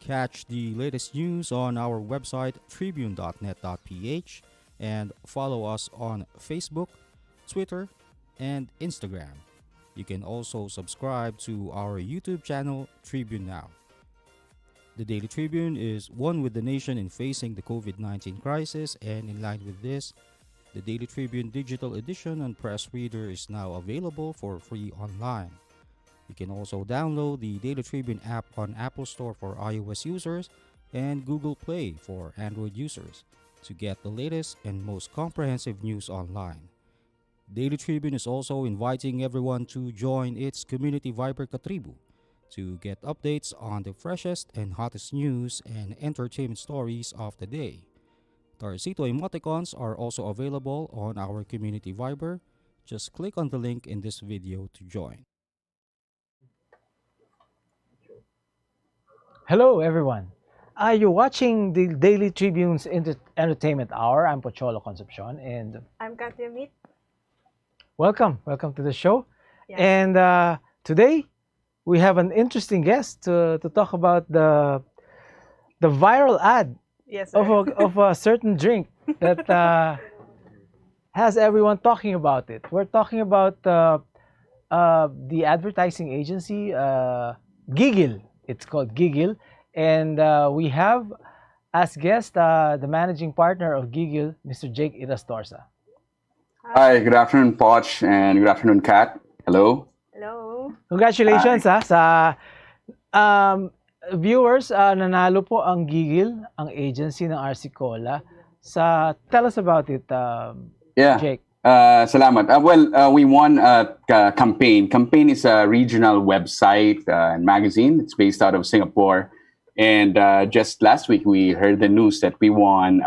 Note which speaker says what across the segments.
Speaker 1: Catch the latest news on our website tribune.net.ph and follow us on Facebook, Twitter, and Instagram. You can also subscribe to our YouTube channel, Tribune Now. The Daily Tribune is one with the nation in facing the COVID 19 crisis, and in line with this, the Daily Tribune digital edition and press reader is now available for free online. You can also download the Daily Tribune app on Apple Store for iOS users and Google Play for Android users to get the latest and most comprehensive news online. Daily Tribune is also inviting everyone to join its community Viber Katribu to get updates on the freshest and hottest news and entertainment stories of the day. Tarcito emoticons are also available on our community Viber. Just click on the link in this video to join.
Speaker 2: Hello, everyone. Are you watching the Daily Tribune's Entertainment Hour? I'm Pocholo Concepcion, and
Speaker 3: I'm Llemit.
Speaker 2: welcome to the show.
Speaker 3: Yeah.
Speaker 2: And today we have an interesting guest to talk about the viral ad
Speaker 3: Yes, sir.
Speaker 2: of a certain drink that has everyone talking about it. We're talking about the advertising agency Gigil. It's called Gigil, and we have as guest the managing partner of Gigil, Mr. Jake Yrastorza.
Speaker 4: Hi, good afternoon, Poch, and good afternoon, Kat. Hello.
Speaker 3: Hello.
Speaker 2: Congratulations sa viewers, nanalo po ang Gigil, ang agency ng RC Cola. Tell us about it,
Speaker 4: Yeah.
Speaker 2: Jake.
Speaker 4: Salamat. We won a campaign. Campaign is a regional website and magazine. It's based out of Singapore. And just last week, we heard the news that we won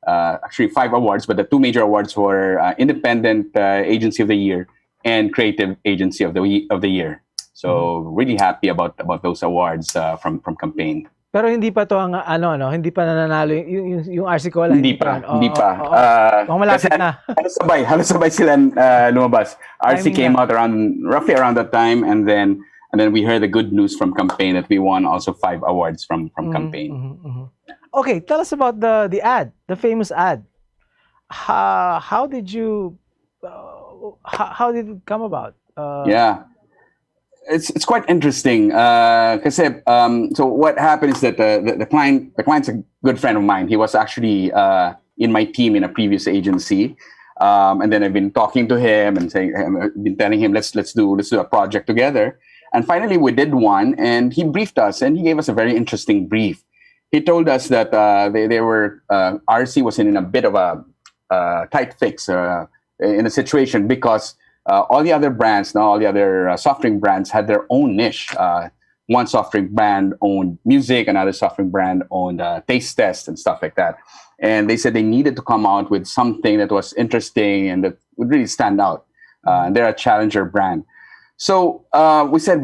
Speaker 4: actually 5 awards, but the 2 major awards were Independent Agency of the Year and Creative Agency of the Year. So really happy about those awards from campaign.
Speaker 2: Pero hindi pa to ang hindi pa nananalo yung RC Cola.
Speaker 4: Hindi pa.
Speaker 2: Malapit na.
Speaker 4: Halos sabay sila lumabas. RC
Speaker 2: Timing
Speaker 4: came
Speaker 2: na.
Speaker 4: out roughly around that time, and then we heard the good news from campaign that we won also 5 awards from campaign.
Speaker 2: Okay, tell us about the ad, the famous ad. How did you how did it come about?
Speaker 4: Yeah. It's quite interesting. So what happened is that the client's a good friend of mine. He was actually in my team in a previous agency, and then I've been talking to him and I've been telling him let's do a project together. And finally we did one, and he briefed us, and he gave us a very interesting brief. He told us that they were RC was in a bit of a tight fix in a situation because. All the other brands, all the other soft drink brands had their own niche. One soft drink brand owned music, another soft drink brand owned taste test and stuff like that. And they said they needed to come out with something that was interesting and that would really stand out. And they're a challenger brand. So we said,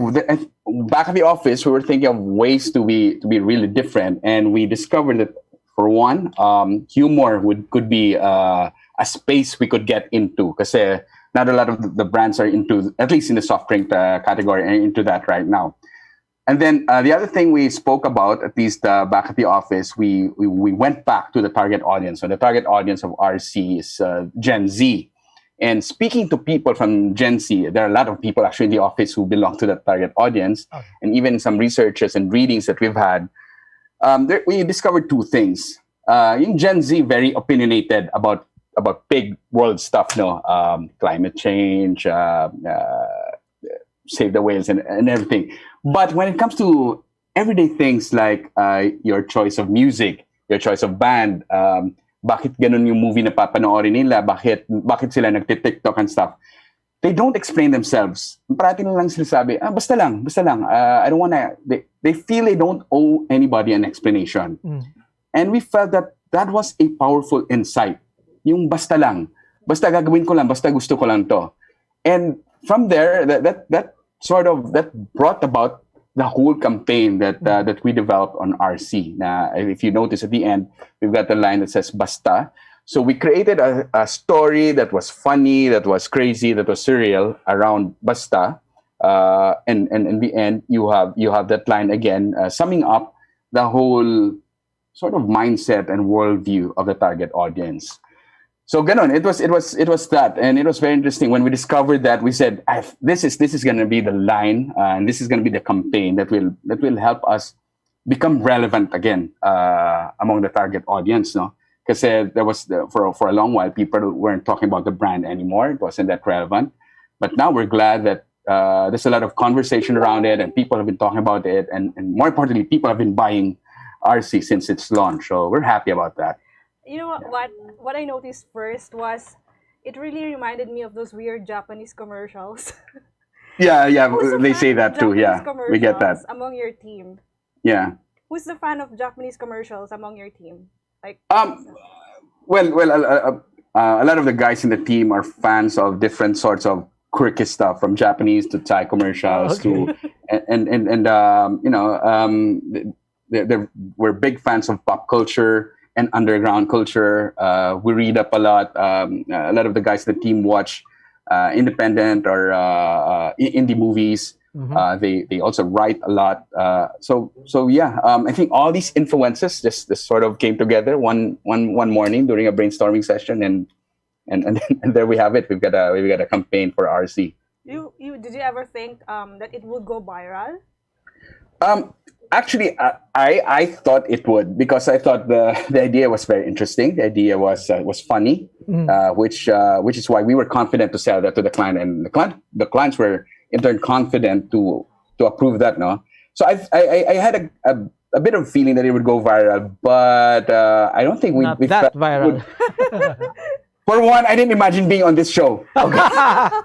Speaker 4: back at the office, we were thinking of ways to be really different. And we discovered that, for one, humor could be a space we could get into. Kasi not a lot of the brands are into, at least in the soft drink category, are into that right now. And then the other thing we spoke about, at least back at the office, we went back to the target audience. So the target audience of RC is Gen Z. And speaking to people from Gen Z, there are a lot of people actually in the office who belong to that target audience. Okay. And even some researches and readings that we've had, we discovered 2 things. In Gen Z, very opinionated about big world stuff, climate change, save the whales and everything. But when it comes to everyday things like your choice of music, your choice of band, bakit ganun yung movie na papanoorin nila, bakit sila nagtitiktok and stuff, they don't explain themselves. Parati lang sila sabi, basta lang. I don't wanna, they feel they don't owe anybody an explanation. And we felt that was a powerful insight. Yung basta lang. Basta gagawin ko lang, basta gusto ko lang to. And from there, that brought about the whole campaign that we developed on RC. Now, if you notice at the end, we've got the line that says basta. So we created a story that was funny, that was crazy, that was surreal around basta. And in the end, you have that line again, summing up the whole sort of mindset and worldview of the target audience. So ganon, it was that, and it was very interesting when we discovered that. We said, this is going to be the line, and this is going to be the campaign that will help us become relevant again among the target audience, no? Because there was for a long while people weren't talking about the brand anymore. It wasn't that relevant, but now we're glad that there's a lot of conversation around it, and people have been talking about it, and more importantly, people have been buying RC since its launch. So we're happy about that.
Speaker 3: You know what I noticed first was it really reminded me of those weird Japanese commercials.
Speaker 4: Yeah,
Speaker 3: Who's a
Speaker 4: they
Speaker 3: fan
Speaker 4: say
Speaker 3: of
Speaker 4: that too.
Speaker 3: Japanese
Speaker 4: Yeah, we get that.
Speaker 3: commercials among your team?
Speaker 4: Yeah.
Speaker 3: Who's the fan of Japanese commercials among your team? Like,
Speaker 4: Well, a lot of the guys in the team are fans of different sorts of quirky stuff, from Japanese to Thai commercials to, we're big fans of pop culture and underground culture. We read up a lot. A lot of the guys in the team watch independent or indie movies. They also write a lot. So yeah, I think all these influences just sort of came together one morning during a brainstorming session, and there we have it. We've got a campaign for RC.
Speaker 3: Did you ever think that it would go viral?
Speaker 4: Actually, I thought it would, because I thought the idea was very interesting. The idea was funny, which is why we were confident to sell that to the client, and the clients were in turn confident to approve that. No, so I had a bit of feeling that it would go viral, but I don't think we
Speaker 2: that
Speaker 4: felt
Speaker 2: viral.
Speaker 4: For one, I didn't imagine being on this show. Okay.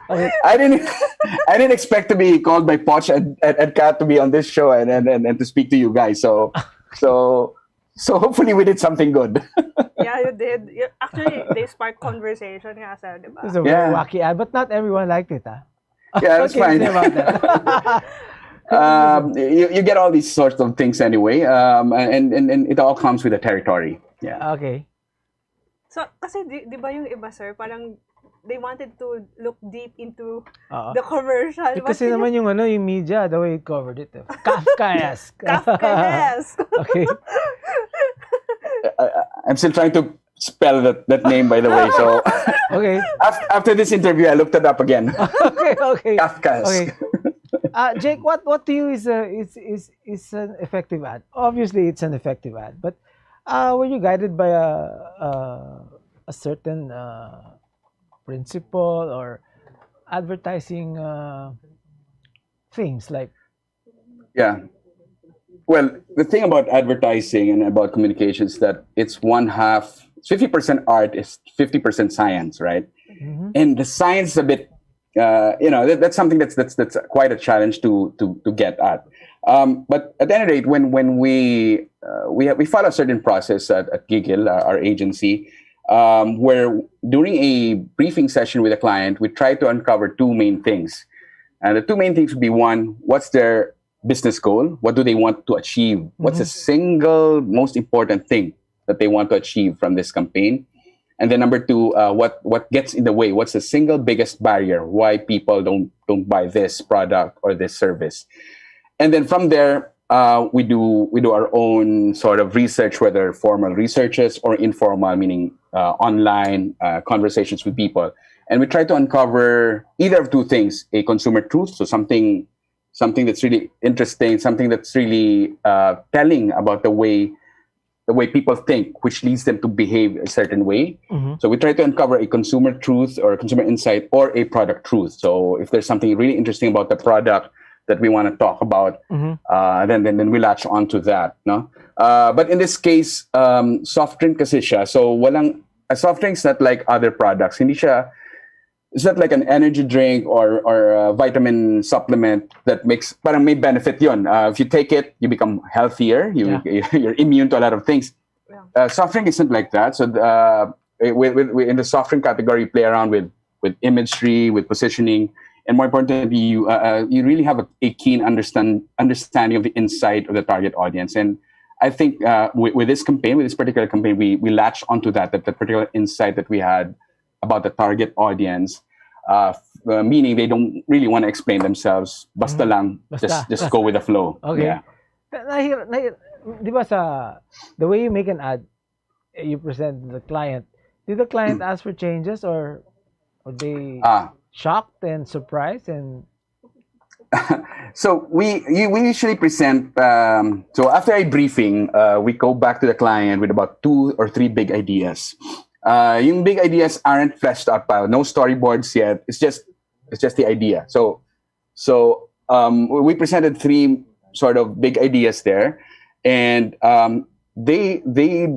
Speaker 2: Okay.
Speaker 4: I didn't expect to be called by Poch and Kat to be on this show and to speak to you guys. So hopefully we did something good.
Speaker 3: Yeah, you did. Actually, they sparked conversation. Yeah, sir, diba?
Speaker 2: It's a very wacky ad, but not everyone liked it.
Speaker 4: Yeah, that's
Speaker 2: What can you
Speaker 4: fine.
Speaker 2: say about that?
Speaker 4: You get all these sorts of things anyway, and it all comes with the territory. Yeah.
Speaker 2: Okay.
Speaker 3: So, kasi di ba yung iba, sir, parang they wanted to look deep into
Speaker 2: Oo.
Speaker 3: the commercial.
Speaker 2: Eh, kasi naman yung media, the way it covered it. Kafkaesque.
Speaker 3: Kafkaesque.
Speaker 2: Okay.
Speaker 4: I'm still trying to spell that name, by the way. So
Speaker 2: Okay.
Speaker 4: after this interview, I looked it up again.
Speaker 2: Okay.
Speaker 4: Kafkaesque.
Speaker 2: Okay. Jake, what to you is an effective ad? Obviously, it's an effective ad, but were you guided by a certain principle or advertising things like?
Speaker 4: Yeah. Well, the thing about advertising and about communications that it's 50% art is 50% science, right?
Speaker 2: Mhm.
Speaker 4: And the science is a bit, that's something that's quite a challenge to get at. But at any rate, when we follow a certain process at Gigil, our agency, where during a briefing session with a client, we try to uncover two main things. And the two main things would be, one, what's their business goal? What do they want to achieve? What's the single most important thing that they want to achieve from this campaign? And then number two, what gets in the way? What's the single biggest barrier why people don't buy this product or this service? And then from there, we do our own sort of research, whether formal researches or informal, meaning online conversations with people. And we try to uncover either of two things: a consumer truth, so something that's really interesting, something that's really telling about the way people think, which leads them to behave a certain way. So we try to uncover a consumer truth or a consumer insight or a product truth. So if there's something really interesting about the product that we want to talk about, then we latch onto that. No, but in this case, soft drink kasi siya. So a soft drink's not like other products. Hindi siya. It's not like an energy drink or a vitamin supplement that parang may benefit yun. If you take it, you become healthier. You're immune to a lot of things.
Speaker 3: Yeah.
Speaker 4: Soft drink isn't like that. So we in the soft drink category, play around with imagery, with positioning, and more importantly, you really have a keen understanding of the insight of the target audience. And I think with this particular campaign, we latched onto that particular insight that we had about the target audience, meaning they don't really want to explain themselves. Basta lang, just go with the flow.
Speaker 2: Okay.
Speaker 4: Yeah.
Speaker 2: Di ba the way you make an ad, you present to the client, did the client ask for changes or they
Speaker 4: Ah,
Speaker 2: shocked and surprised and
Speaker 4: so we usually present. So after a briefing, we go back to the client with about 2 or 3 big ideas. Yung big ideas aren't fleshed out pa. No storyboards yet. It's just the idea. So we presented 3 sort of big ideas there, and they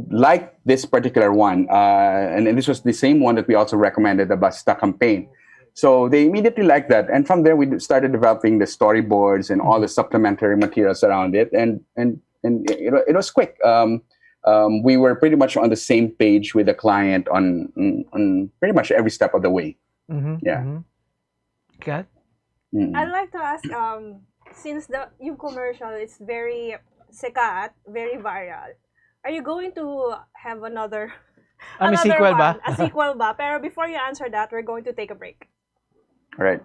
Speaker 4: liked this particular one, and this was the same one that we also recommended, the Basta campaign. So they immediately liked that, and from there we started developing the storyboards and all the supplementary materials around it, and it was quick. We were pretty much on the same page with the client on pretty much every step of the way. Yeah.
Speaker 2: Kat?
Speaker 3: I'd like to ask, since yung commercial is very sikat, very viral, are you going to have another
Speaker 2: May
Speaker 3: another
Speaker 2: sequel
Speaker 3: one?
Speaker 2: ba?
Speaker 3: A sequel ba? Pero before you answer that, we're going to take a break.
Speaker 4: All right.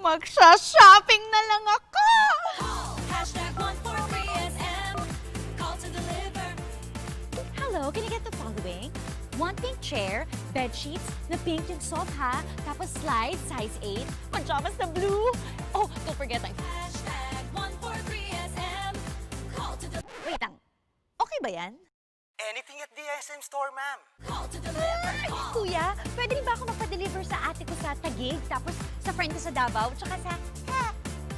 Speaker 5: Magsha-shopping na lang ako!
Speaker 6: #143SM. Call to deliver.
Speaker 5: Hello, can I get the following? 1 pink chair, bed sheets, na pink yung sofa, tapos slides, size 8, pajamas na blue. Oh, don't forget ang...
Speaker 6: #143SM. Call to deliver.
Speaker 5: Wait lang, okay ba yan?
Speaker 7: Anything at the SM store, ma'am.
Speaker 6: Call to deliver.
Speaker 5: Kuya, pwede rin ba ako magpa-deliver sa ate ko sa Taguig, tapos sa friend ko sa Davao, tsaka sa...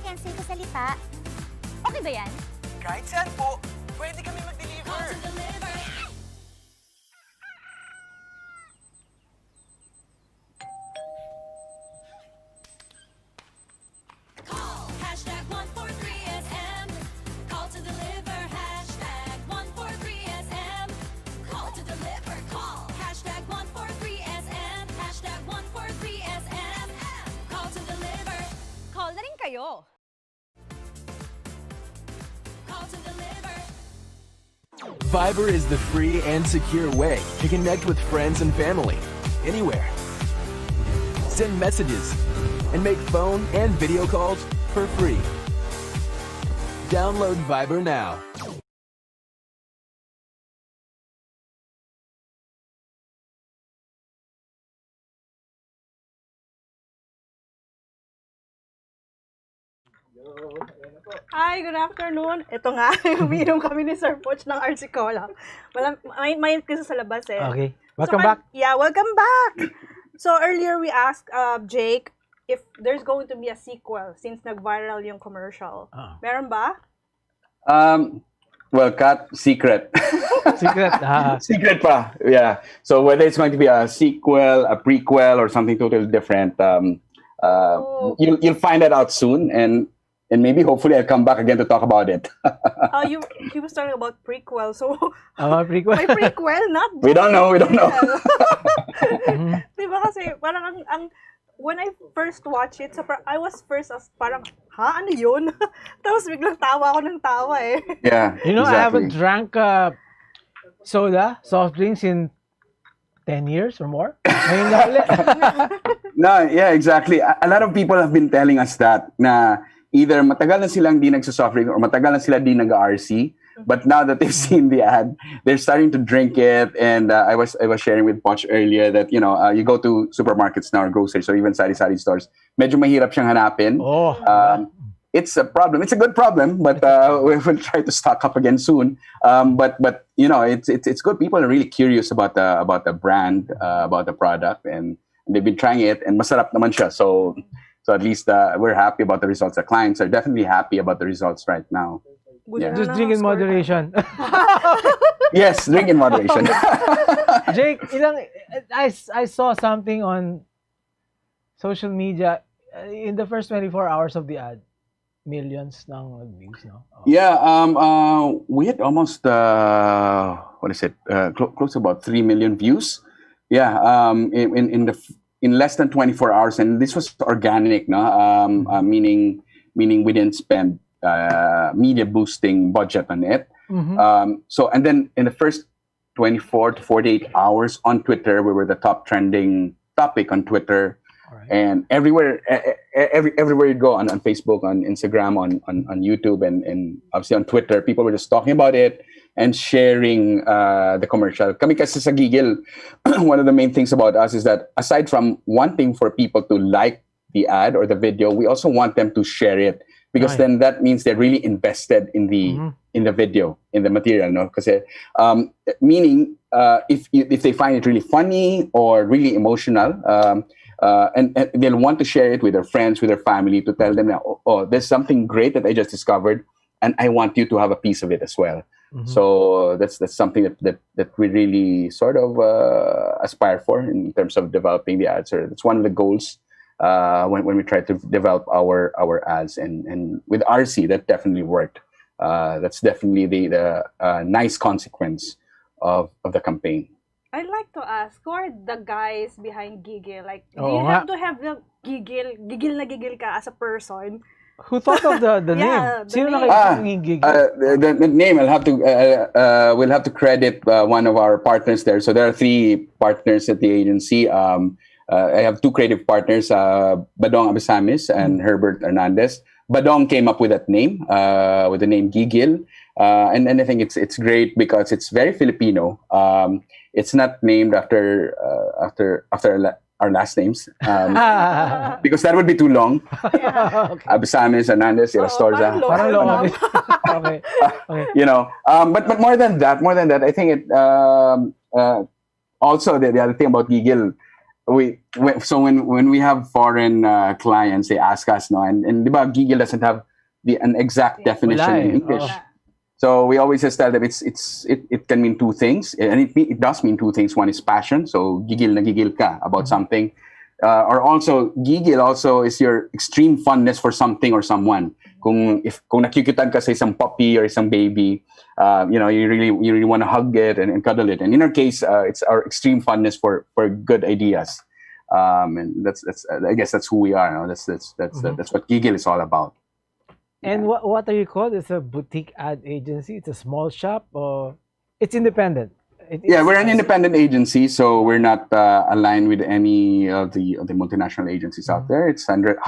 Speaker 5: Cancel ko sa Lipa. Okay ba yan?
Speaker 7: Kahit saan po, pwede kami
Speaker 6: Call
Speaker 7: mag-deliver.
Speaker 6: to deliver. Call #143SM. Call to deliver. #143SM. Call to deliver. Call #143SM. #143SM. Call to deliver.
Speaker 5: Call na rin kayo.
Speaker 6: Call to deliver.
Speaker 8: Viber is the free and secure way to connect with friends and family anywhere. Send messages and make phone and video calls for free. Download Viber now.
Speaker 3: Hi, good afternoon. Ito nga, umiinom kami ni Sir Poch ng RC Cola. May kasi sa labas eh.
Speaker 2: Okay. Welcome back.
Speaker 3: Yeah, welcome back. So earlier we asked Jake if there's going to be a sequel since nag-viral yung commercial. Meron ba?
Speaker 4: Well, Kat, secret.
Speaker 2: Secret.
Speaker 4: Secret pa. Yeah. So whether it's going to be a sequel, a prequel, or something totally different, you'll find that out soon, and maybe hopefully I'll come back again to talk about it.
Speaker 3: He was talking about prequel, so
Speaker 2: Prequel.
Speaker 3: may prequel, not
Speaker 4: We don't know.
Speaker 3: Diba kasi parang ang when I first watched it, I was first as parang, ano yun? Tapos biglang tawa ako ng tawa eh.
Speaker 4: Yeah.
Speaker 2: You know,
Speaker 4: exactly.
Speaker 2: I haven't drank soft drinks in 10 years or more. Ngayon lang ulit.
Speaker 4: No, yeah, exactly. A lot of people have been telling us that na either matagal na silang di nagsa-soft drink or matagal na sila di nag-RC. But now that they've seen the ad, they're starting to drink it. And I was sharing with Poch earlier that, you go to supermarkets now or groceries or even sari-sari stores, medyo mahirap siyang hanapin. It's a problem. It's a good problem, but we will try to stock up again soon. But it's good. People are really curious about the brand, about the product, and they've been trying it. And masarap naman siya. So at least we're happy about the results. The clients are definitely happy about the results right now. Yeah.
Speaker 2: Just drink in moderation.
Speaker 4: Yes, drink in moderation.
Speaker 2: Jake, I saw something on social media in the first 24 hours of the ad. Millions ng views, no?
Speaker 4: Yeah, we had almost close to about 3 million views. Yeah, in less than 24 hours, and this was organic, no? Meaning we didn't spend media boosting budget on it. And then in the first 24 to 48 hours on Twitter, we were the top trending topic on Twitter. Right. And everywhere everywhere you go on Facebook, on Instagram, on YouTube, and obviously on Twitter, people were just talking about it and sharing the commercial. Kami kasi sa Gigil, one of the main things about us is that aside from wanting for people to like the ad or the video, we also want them to share it, because
Speaker 2: Right.
Speaker 4: then that means they're really invested in the video, in the material, no? Kasi meaning if they find it really funny or really emotional, and they'll want to share it with their friends, with their family, to tell them that, oh, there's something great that I just discovered, and I want you to have a piece of it as well. So that's something that we really sort of aspire for in terms of developing the ads. Or it's one of the goals when we try to develop our ads, and with RC that definitely worked. That's definitely the nice consequence of the campaign.
Speaker 3: I'd like to ask, who are the guys behind Gigil? Like, do
Speaker 2: Oo
Speaker 3: you
Speaker 2: nga.
Speaker 3: have to have the gigil na gigil ka as a person?
Speaker 2: Who thought of the
Speaker 3: Yeah,
Speaker 2: name?
Speaker 3: the
Speaker 2: Sino
Speaker 3: name.
Speaker 2: nakita yung gig?
Speaker 4: The name, we'll have to credit one of our partners there. So there are 3 partners at the agency. I have 2 creative partners, Badong Abesamis and Herbert Hernandez. Badong came up with that name, with the name Gigil, and I think it's great because it's very Filipino. It's not named after our last names, because that would be too long.
Speaker 2: Okay.
Speaker 4: Abesamis, Hernandez, Yrastorza.
Speaker 2: Parang
Speaker 3: Local
Speaker 2: long.
Speaker 3: lang.
Speaker 2: Okay. Okay.
Speaker 4: You know, but more than that, I think it also the other thing about Gigil, when we have foreign clients, they ask us, no, and diba, Gigil doesn't have an exact definition
Speaker 2: Wala
Speaker 4: in
Speaker 2: eh.
Speaker 4: English.
Speaker 2: Oo.
Speaker 4: So we always just tell them it can mean 2 things, and it does mean 2 things. One is passion, so gigil na gigil ka about something, or also gigil also is your extreme fondness for something or someone. Kung nakikitan ka sa isang puppy or isang baby, you really want to hug it and cuddle it. And in our case, it's our extreme fondness for good ideas, and that's I guess that's who we are. No? That's what Gigil is all about.
Speaker 2: And what are you called? It's a boutique ad agency. It's a small shop, or it's independent.
Speaker 4: Yeah, we're an independent agency, so we're not aligned with any of the multinational agencies out there. It's 100%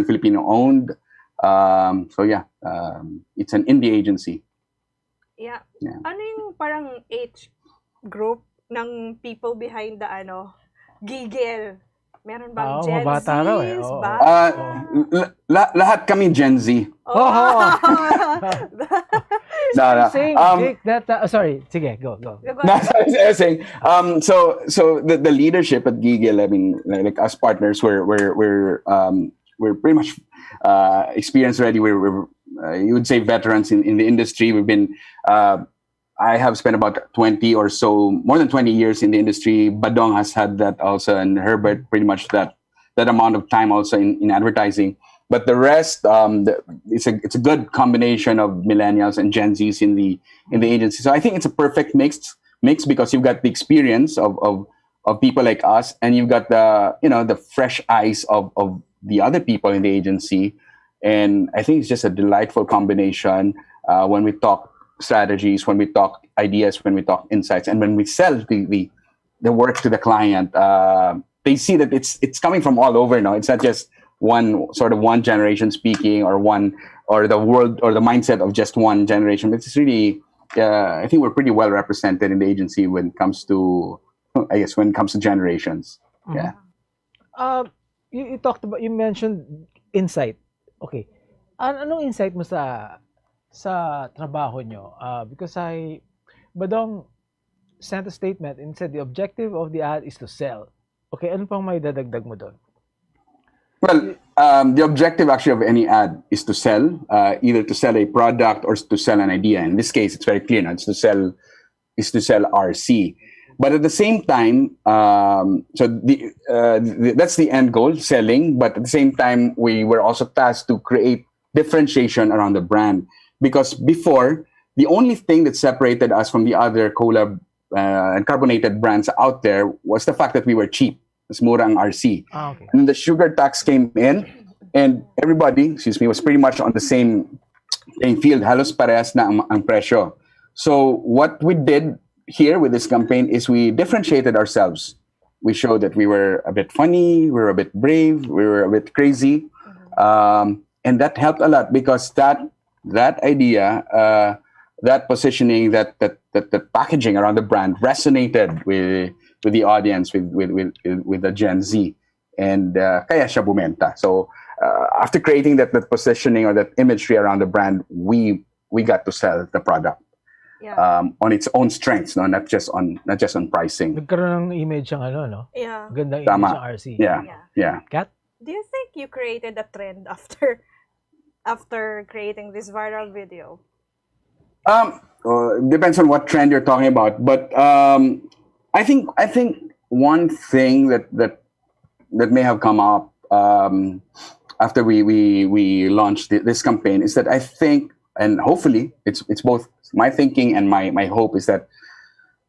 Speaker 4: Filipino owned. So yeah, it's an indie agency.
Speaker 3: Yeah.
Speaker 4: Yeah.
Speaker 3: Ano yung parang age group ng people behind the Gigil? Meron bang Gen
Speaker 2: mabata raw eh.
Speaker 3: Zs?
Speaker 2: Oo.
Speaker 4: Lahat kami Gen Z.
Speaker 2: Oh.
Speaker 4: No.
Speaker 2: Saying, Jake, that sorry, sige, go.
Speaker 3: Go
Speaker 4: No, I was saying, so the leadership at Gigil, I mean, like us partners, we're pretty much experienced already. We're you would say veterans in the industry. We've been I have spent about 20 or so, more than 20 years in the industry. Badong has had that also, and Herbert pretty much that amount of time also in advertising. But the rest, it's a good combination of millennials and Gen Zs in the agency. So I think it's a perfect mix because you've got the experience of people like us, and you've got the fresh eyes of the other people in the agency. And I think it's just a delightful combination when we talk strategies, when we talk ideas, when we talk insights, and when we sell the work to the client. They see that it's coming from all over now. It's not just one generation speaking, or the world or the mindset of just one generation. But it's really, I think we're pretty well represented in the agency when it comes to generations. Yeah.
Speaker 2: You mentioned insight. Okay. Anong insight mo sa trabaho nyo? Because Badong sent a statement and said the objective of the ad is to sell. Okay, ano pang may dadagdag mo doon?
Speaker 4: Well, the objective actually of any ad is to sell, either to sell a product or to sell an idea. In this case, it's very clear. No? It's to sell RC. But at the same time, that's the end goal, selling. But at the same time, we were also tasked to create differentiation around the brand. Because before, the only thing that separated us from the other cola and carbonated brands out there was the fact that we were cheap. It's mura ang RC.
Speaker 2: Okay.
Speaker 4: And the sugar tax came in, and everybody, was pretty much on the same playing field. Halos parehas na ang presyo. So what we did here with this campaign is we differentiated ourselves. we showed that we were a bit funny, we were a bit brave, we were a bit crazy, and that helped a lot because that idea, that positioning, that packaging around the brand resonated with the audience, with the Gen Z, and kaya siya bumenta. So after creating that positioning or that imagery around the brand, we got to sell the product on its own strengths, no, not just on pricing.
Speaker 2: Nagkaroon ng image ang ano, no?
Speaker 3: Yeah.
Speaker 2: Magandang image
Speaker 4: Tama.
Speaker 2: ang RC.
Speaker 4: Yeah.
Speaker 2: Kat?
Speaker 3: Do you think you created a trend after creating this viral video?
Speaker 4: Depends on what trend you're talking about, but I think one thing that may have come up after we launched this campaign is that I think, and hopefully it's both my thinking and my hope, is that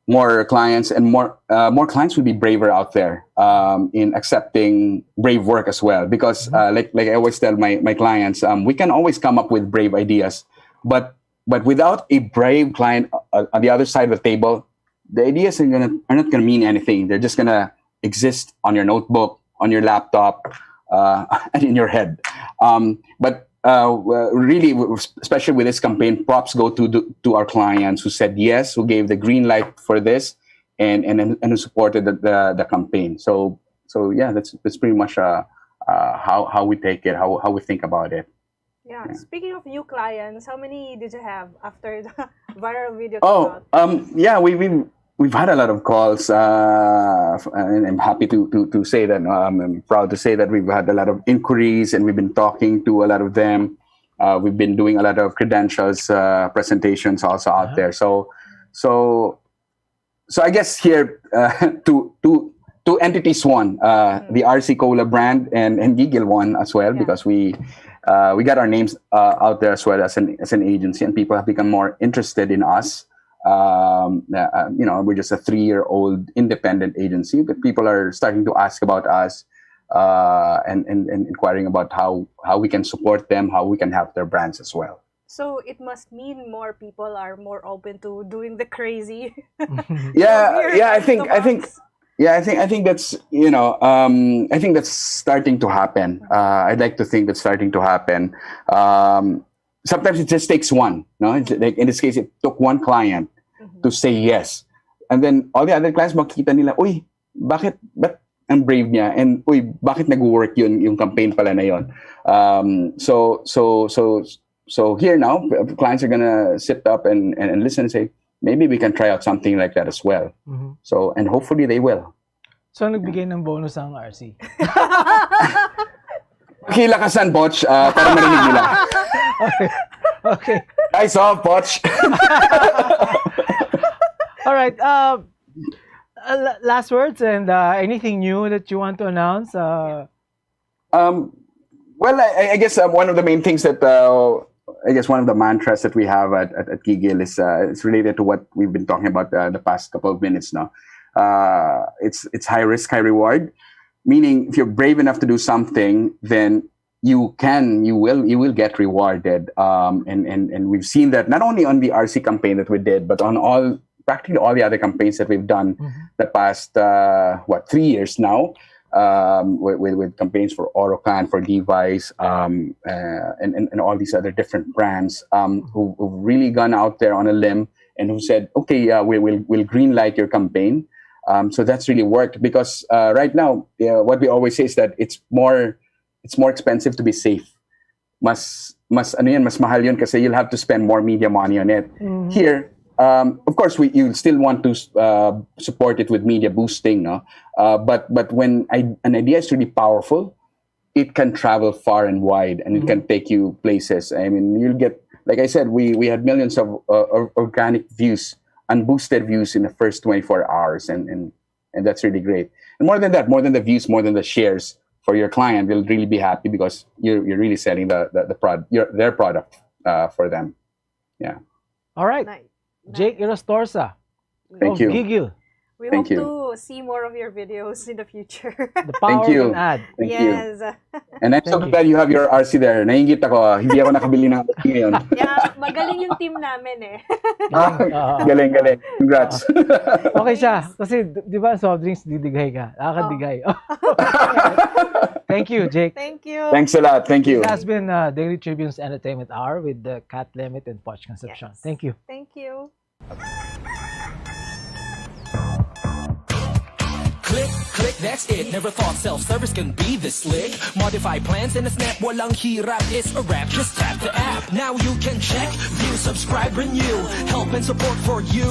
Speaker 4: more clients and more clients will be braver out there in accepting brave work as well. Because like I always tell my clients, we can always come up with brave ideas, but without a brave client on the other side of the table, the ideas are not gonna mean anything. They're just gonna exist on your notebook, on your laptop, and in your head. But really, especially with this campaign, props go to our clients who said yes, who gave the green light for this, and who supported the campaign. So yeah, that's pretty much how we take it, how we think about it.
Speaker 3: Yeah. Speaking of new clients, how many did you have after the viral video came out?
Speaker 4: Yeah, we've had a lot of calls, and I'm happy to say that. I'm proud to say that we've had a lot of inquiries, and we've been talking to a lot of them. We've been doing a lot of credentials presentations also out there. So I guess here two entities won. The RC Cola brand and Gigil won as well, because we got our names out there as well as an agency, and people have become more interested in us. We're just a 3-year-old independent agency, but people are starting to ask about us and inquiring about how we can support them, how we can help their brands as well.
Speaker 3: So it must mean more people are more open to doing the crazy.
Speaker 4: I think that's I think that's starting to happen. I'd like to think that's starting to happen. Sometimes it just takes one. No, like in this case, it took one client to say yes, and then all the other clients makita nila, uy, ba't ang brave niya, and uy, bakit nag-work yung campaign pala na yun. So here now, clients are gonna sit up and listen and say, maybe we can try out something like that as well. So, and hopefully they will.
Speaker 2: So nagbigay ng bonus ang RC.
Speaker 4: Pakilakasan, Poch, para marinig nila.
Speaker 2: Okay.
Speaker 4: Nice off, Poch.
Speaker 2: All right. Last words, and anything new that you want to announce?
Speaker 4: Well, I guess one of the main things that I guess one of the mantras that we have at Gigil is it's related to what we've been talking about the past couple of minutes now. It's high risk, high reward. Meaning, if you're brave enough to do something, then you will get rewarded. And we've seen that not only on the RC campaign that we did, but on practically all the other campaigns that we've done the past 3 years now, with campaigns for Orocan, for Levi's, and all these other different brands who've really gone out there on a limb and who said, okay, we'll green light your campaign. So that's really worked, because right now, what we always say is that it's more expensive to be safe. Mas mahal yun kasi you'll have to spend more media money on it. Here, of course, you still want to support it with media boosting, no? But when an idea is really powerful, it can travel far and wide, and it can take you places. I mean, you'll get, like I said, we had millions of organic views, unboosted views in the first 24 hours, and that's really great. And more than that, more than the views, more than the shares, for your client, they'll really be happy because you're really selling their product for them. Yeah.
Speaker 2: All right.
Speaker 3: Nice.
Speaker 2: Jake Yrastorza.
Speaker 4: Thank you.
Speaker 2: Gigil.
Speaker 3: We
Speaker 4: Thank
Speaker 3: hope
Speaker 4: you.
Speaker 3: to to see more of your videos in the future.
Speaker 2: The power
Speaker 4: Thank you.
Speaker 2: of an ad.
Speaker 4: Thank you.
Speaker 3: Yes.
Speaker 4: And I'm so
Speaker 2: Thank you.
Speaker 4: glad you have your RC there. Nainggit ako. Hindi ako nakabili ng RC ngayon.
Speaker 3: Yeah, magaling yung team namin eh.
Speaker 4: Galing, galing. Congrats.
Speaker 2: Okay siya. Kasi, di ba, soft drinks, didigay ka. Nakakadigay. Thank you, Jake.
Speaker 3: Thank you.
Speaker 4: Thanks a lot. Thank you.
Speaker 2: This has been Daily Tribune's Entertainment Hour with Kat, Llemit, and Poch Concepcion.
Speaker 3: Yes.
Speaker 2: Thank you.
Speaker 3: Thank you.
Speaker 8: Click, click, that's it. Never thought self-service can be this slick. Modify plans in a snap, walang hirap. It's a wrap, just tap the app. Now you can check, view, subscribe, renew. Help and support for you.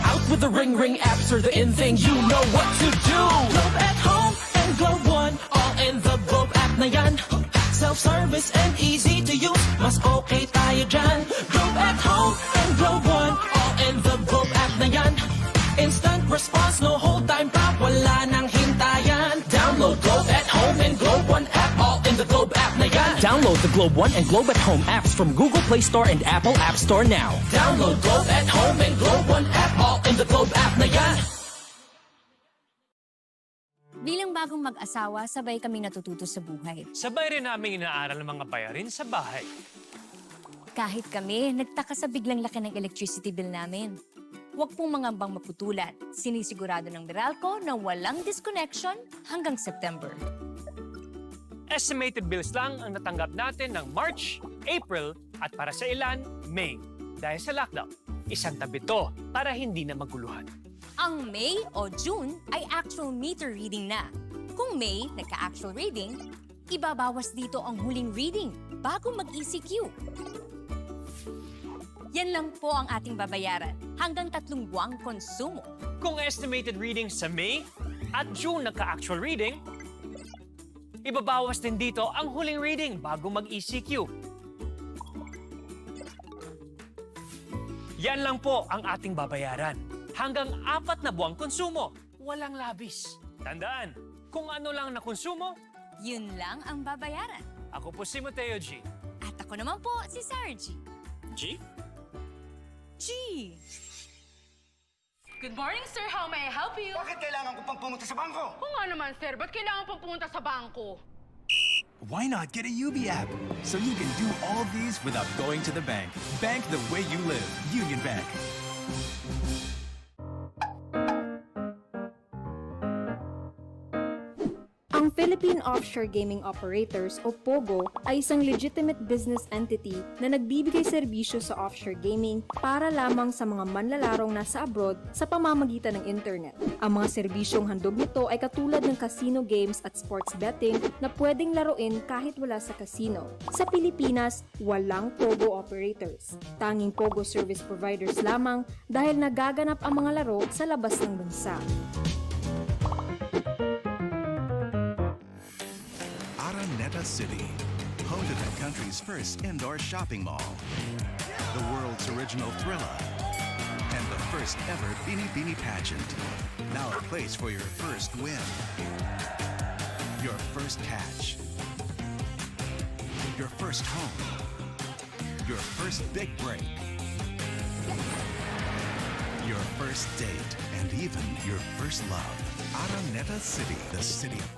Speaker 8: Out with the Ring Ring apps are the in thing. You know what to do. Globe at home and Globe One, all in the Globe app na yan. Self-service and easy to use. Mas okay tayo dyan. Globe at home and Globe One, all in the Globe app na yan. Instant response, no hold time pa, wala nang hintayan. Download Globe at Home and Globe One app, all in the Globe app na yan.
Speaker 9: Download the Globe One and Globe at Home apps from Google Play Store and Apple App Store now.
Speaker 8: Download Globe at Home and Globe One app, all in the Globe app na yan.
Speaker 5: Bilang bagong mag-asawa, sabay kaming natututo sa buhay.
Speaker 10: Sabay rin namin inaaral ng mga bayarin sa bahay.
Speaker 5: Kahit kami, nagtaka sa biglang laki ng electricity bill namin. Huwag pong mangambang maputulan. Sinisigurado ng Meralco na walang disconnection hanggang September.
Speaker 10: Estimated bills lang ang natanggap natin ng March, April at para sa ilan, May. Dahil sa lockdown, isang tabi to para hindi na maguluhan.
Speaker 5: Ang May o June ay actual meter reading na. Kung May nagka-actual reading, ibabawas dito ang huling reading bago mag-ECQ. Yan lang po ang ating babayaran hanggang 3 buwang konsumo.
Speaker 10: Kung estimated reading sa May at June nagka-actual reading, ibabawas din dito ang huling reading bago mag-ECQ. Yan lang po ang ating babayaran. Hanggang 4 na buwang konsumo. Walang labis. Tandaan, kung ano lang na konsumo,
Speaker 5: Yun lang ang babayaran.
Speaker 10: ako po si Mateo G.
Speaker 5: At ako naman po si Sarah G.
Speaker 10: G?
Speaker 5: G!
Speaker 6: Good morning, sir. How may I help you?
Speaker 7: Bakit kailangan ko pang pumunta sa bangko?
Speaker 6: Kung nga naman, sir, ba't kailangan pang pumunta sa bangko?
Speaker 11: Why not get a UB app so you can do all these without going to the bank? Bank the way you live. Union Bank.
Speaker 12: Ang Philippine Offshore Gaming Operators o POGO ay isang legitimate business entity na nagbibigay serbisyo sa offshore gaming para lamang sa mga manlalarong nasa abroad sa pamamagitan ng internet. Ang mga serbisyong handog nito ay katulad ng casino games at sports betting na pwedeng laruin kahit wala sa casino. Sa Pilipinas, walang POGO operators. Tanging POGO service providers lamang dahil nagaganap ang mga laro sa labas ng bansa.
Speaker 11: Araneta City, home to the country's first indoor shopping mall, the world's original Thrilla, and the first ever Bini Bini pageant. Now a place for your first win, your first catch, your first home, your first big break, your first date, and even your first love. Araneta City, the city of